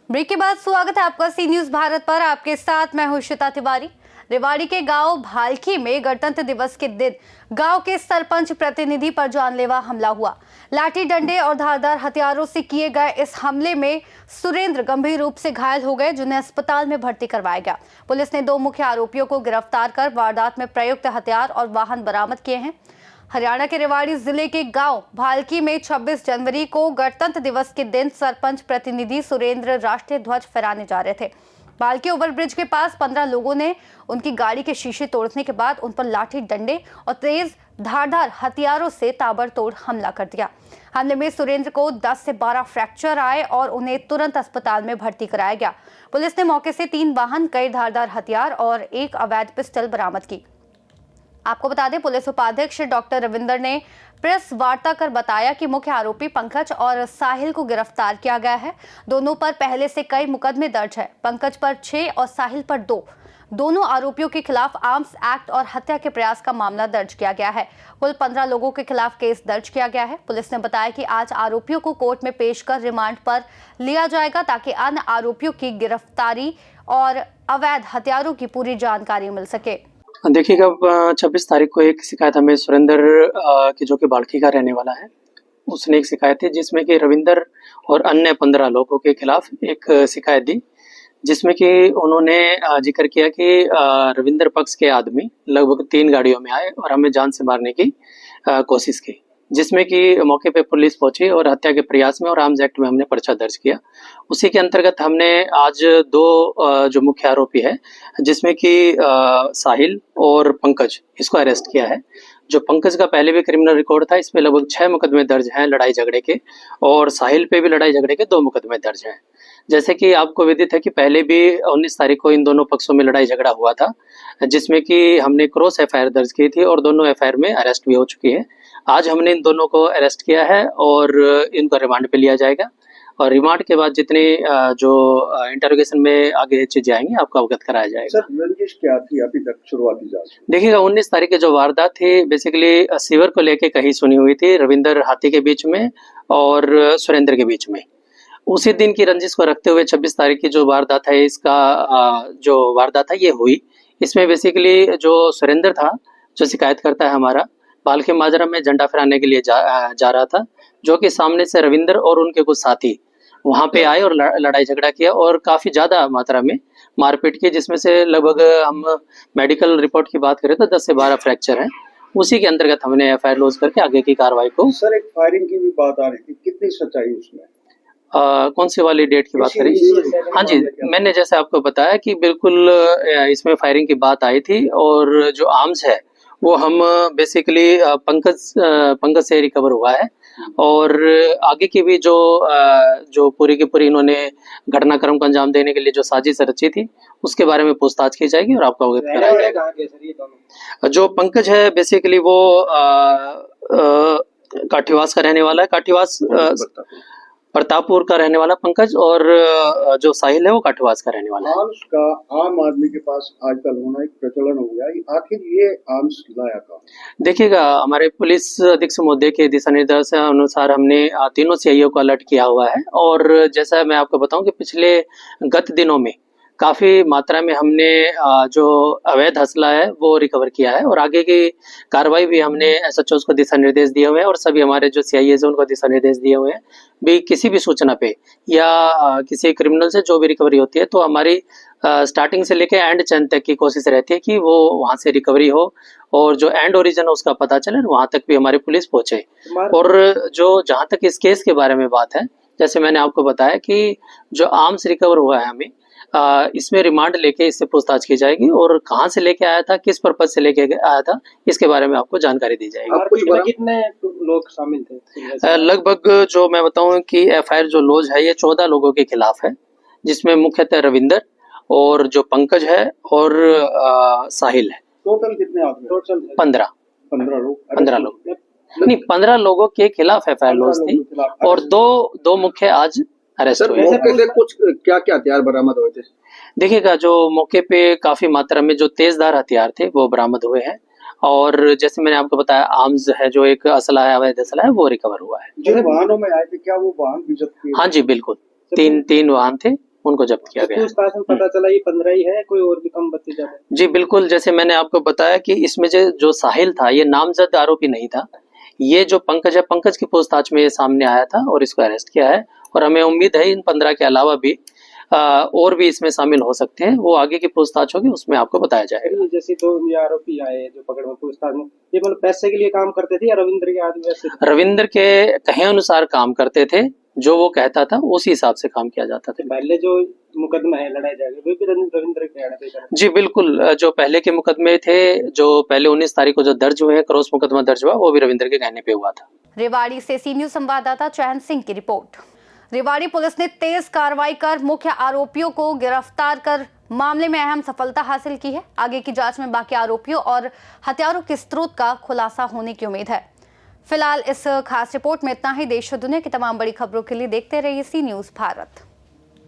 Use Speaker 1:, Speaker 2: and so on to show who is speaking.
Speaker 1: Break के बाद स्वागत है आपका सी न्यूज भारत पर। आपके साथ मैं हूं श्वेता तिवारी। रेवाड़ी के गांव भालकी में गणतंत्र दिवस के दिन गांव के सरपंच प्रतिनिधि पर जानलेवा हमला हुआ। लाठी डंडे और धारदार हथियारों से किए गए इस हमले में सुरेंद्र गंभीर रूप से घायल हो गए, जिन्हें अस्पताल में भर्ती करवाया गया। पुलिस ने 2 मुख्य आरोपियों को गिरफ्तार कर वारदात में प्रयुक्त हथियार और वाहन बरामद किए हैं। हरियाणा के रेवाड़ी जिले के गांव भालकी में 26 जनवरी को गणतंत्र दिवस के दिन सरपंच प्रतिनिधि सुरेंद्र राष्ट्रीय ध्वज फहराने जा रहे थे। भालकी ओवरब्रिज के पास 15 लोगों ने उनकी गाड़ी के शीशे तोड़ने के बाद उन पर लाठी डंडे और तेज धारदार हथियारों से ताबड़तोड़ हमला कर दिया। हमले में सुरेंद्र को 10 से 12 फ्रैक्चर आए और उन्हें तुरंत अस्पताल में भर्ती कराया गया। पुलिस ने मौके से 3 वाहन, कई धारदार हथियार और 1 अवैध पिस्टल बरामद की। आपको बता दें, पुलिस उपाध्यक्ष डॉक्टर रविंदर ने प्रेस वार्ता कर बताया कि मुख्य आरोपी पंकज और साहिल को गिरफ्तार किया गया है। दोनों पर पहले से कई मुकदमे दर्ज है। पंकज पर 6 और साहिल पर 2। दोनों आरोपियों के खिलाफ आर्म्स एक्ट और हत्या के प्रयास का मामला दर्ज किया गया है। कुल 15 लोगों के खिलाफ केस दर्ज किया गया है। पुलिस ने बताया कि आज आरोपियों को कोर्ट में पेश कर रिमांड पर लिया जाएगा, ताकि अन्य आरोपियों की गिरफ्तारी और अवैध हथियारों की पूरी जानकारी मिल सके।
Speaker 2: देखिएगा, 26 तारीख को एक शिकायत हमें सुरेंद्र की, जो कि बाल्की का रहने वाला है, उसने एक शिकायत थी जिसमें कि रविंदर और अन्य 15 लोगों के खिलाफ एक शिकायत दी, जिसमें कि उन्होंने जिक्र किया कि रविंदर पक्ष के आदमी लगभग 3 गाड़ियों में आए और हमें जान से मारने की कोशिश की, जिसमें कि मौके पे पुलिस पहुंची और हत्या के प्रयास में और आर्म्स एक्ट में हमने पर्चा दर्ज किया। उसी के अंतर्गत हमने आज 2 जो मुख्य आरोपी है, जिसमें कि साहिल और पंकज, इसको अरेस्ट किया है। जो पंकज का पहले भी क्रिमिनल रिकॉर्ड था, इस पे लगभग 6 मुकदमे दर्ज हैं लड़ाई झगड़े के, और साहिल पे भी लड़ाई झगड़े के 2 मुकदमे दर्ज हैं। जैसे कि आपको विदित है कि पहले भी 19 तारीख को इन दोनों पक्षों में लड़ाई झगड़ा हुआ था, जिसमें कि हमने क्रॉस FIR दर्ज की थी और दोनों FIR में अरेस्ट भी हो चुकी है। आज हमने इन दोनों को अरेस्ट किया है और इनको रिमांड पे लिया जाएगा, और रिमांड के बाद जितने जो इंटरोगेशन में आगे चीजें आएंगी आपको अवगत कराया जाएगा।
Speaker 3: सर, रंजिश क्या थी अभी तक शुरुआती जांच?
Speaker 2: देखिएगा, 19 तारीख की जो वारदात थी, बेसिकली सीवर को लेके कही सुनी हुई थी रविंदर हाथी के बीच में और सुरेंद्र के बीच में। उसी दिन की रंजिश को रखते हुए 26 तारीख की जो वारदात है, इसका जो वारदात है ये हुई। इसमें बेसिकली जो सुरेंद्र था, जो शिकायत करता है हमारा, बाल्की माजरा में झंडा फहराने के लिए जा रहा था, जो कि सामने से रविंदर और उनके कुछ साथी वहां पे आए और लड़ाई झगड़ा किया और काफी ज्यादा मात्रा में मारपीट की, जिसमें से लगभग हम मेडिकल रिपोर्ट की बात करें तो 10 से 12 फ्रैक्चर हैं। उसी के अंतर्गत हमने FIR लॉन्च करके आगे की कार्रवाई को।
Speaker 3: सर, एक फायरिंग की भी बात आ रही थी, कितनी सच्चाई उसमें?
Speaker 2: कौन सी वाली डेट की बात करें? हाँ जी, मैंने जैसे आपको बताया कि बिल्कुल इसमें फायरिंग की बात आई थी, और जो आर्म्स है वो हम बेसिकली पंकज से रिकवर हुआ है, और आगे की भी जो पूरी की पूरी इन्होंने घटनाक्रम को अंजाम देने के लिए जो साजिश रची थी, उसके बारे में पूछताछ की जाएगी और आपको अवगत कराया जाएगा। जो पंकज है बेसिकली वो काठीवास का रहने वाला है, काठीवास प्रतापपुर का रहने वाला पंकज, और जो साहिल है वो काठीवास का रहने वाला है।
Speaker 3: आर्म्स का आम आदमी के पास आजकल होना एक प्रचलन हो गया, आखिर ये आर्म्स लाया कहाँ?
Speaker 2: देखिएगा, हमारे पुलिस अधीक्षक महोदय के दिशा निर्देश अनुसार हमने तीनों CIO को अलर्ट किया हुआ है, और जैसा मैं आपको बताऊं कि पिछले गत दिनों में काफी मात्रा में हमने जो अवैध असला है वो रिकवर किया है, और आगे की कार्रवाई भी हमने SHOs को दिशा निर्देश दिए हुए हैं, और सभी हमारे जो CIAs हैं उनको दिशा निर्देश दिए हुए हैं। भी किसी भी सूचना पे या किसी क्रिमिनल से जो भी रिकवरी होती है, तो हमारी स्टार्टिंग से लेके एंड चैन तक की कोशिश रहती है कि वो वहां से रिकवरी हो और जो एंड ओरिजिन है उसका पता चले, वहां तक भी हमारी पुलिस पहुंचे। और जो जहां तक इस केस के बारे में बात है, जैसे मैंने आपको बताया कि जो आर्म्स रिकवर हुआ है हमें, इसमें रिमांड लेके इससे पूछताछ की जाएगी, और कहाँ से लेके आया था, किस पर्पज से लेके आया था, इसके बारे में आपको जानकारी दी जाएगी।
Speaker 3: कितने लोग शामिल थे?
Speaker 2: लगभग जो मैं बताऊं कि FIR जो लॉज है ये 14 लोगों के खिलाफ है, जिसमें मुख्यतः रविंदर और जो पंकज है और साहिल है।
Speaker 3: टोटल कितने आदमी? टोटल
Speaker 2: 15
Speaker 3: लोग।
Speaker 2: 15 लोग नहीं, 15 लोगों के खिलाफ FIR लॉज थी, और दो मुख्य आज अरेस्ट हुए।
Speaker 3: कुछ क्या हथियार बरामद हुए थे?
Speaker 2: देखिएगा, जो मौके पे काफी मात्रा में जो तेजधार हथियार थे वो बरामद हुए हैं, और जैसे मैंने आपको बताया आर्म्स है, जो एक असला है, अवैध असला है, वो रिकवर हुआ है।
Speaker 3: जो वाहनों में आए थे, क्या वो वाहन भी जब्त किए?
Speaker 2: हाँ जी, बिल्कुल, तीन वाहन थे उनको जब्त किया गया है।
Speaker 4: पूछताछ में पता चला ये 15 ही है, कोई और भी कम बत्ती ज्यादा है?
Speaker 2: जी बिल्कुल, जैसे मैंने आपको बताया कि इसमें जो साहिल था ये नामजद आरोपी नहीं था। ये जो पंकज है, पंकज की पूछताछ में ये सामने आया था और इसको अरेस्ट किया है और हमें उम्मीद है इन 15 के अलावा भी और भी इसमें शामिल हो सकते हैं। वो आगे की पूछताछ होगी, उसमें आपको बताया जाएगा।
Speaker 4: जैसे तो ये आरोपी आए जो पकड़ में पूछताछ में, ये मतलब पैसे के लिए काम करते थे या रविंद्र के आदमी वैसे?
Speaker 2: रविंद्र के कहे अनुसार काम करते थे, जो वो कहता था उसी हिसाब से काम किया जाता था।
Speaker 4: पहले जो मुकदमा है लड़ाई जाएगा वो भी रविंद्र के कहने पे करा?
Speaker 2: जी बिल्कुल, जो पहले के मुकदमे थे, जो पहले 19 तारीख को जो दर्ज हुए हैं, क्रॉस मुकदमा दर्ज हुआ, वो भी रविंद्र के कहने पे हुआ था।
Speaker 1: रेवाड़ी से सी न्यूज संवाददाता चैन सिंह की रिपोर्ट। रेवाड़ी पुलिस ने तेज कार्रवाई कर मुख्य आरोपियों को गिरफ्तार कर मामले में अहम सफलता हासिल की है। आगे की जांच में बाकी आरोपियों और हथियारों के स्रोत का खुलासा होने की उम्मीद है। फिलहाल इस खास रिपोर्ट में इतना ही। देश और दुनिया की तमाम बड़ी खबरों के लिए देखते रहिए सी न्यूज भारत।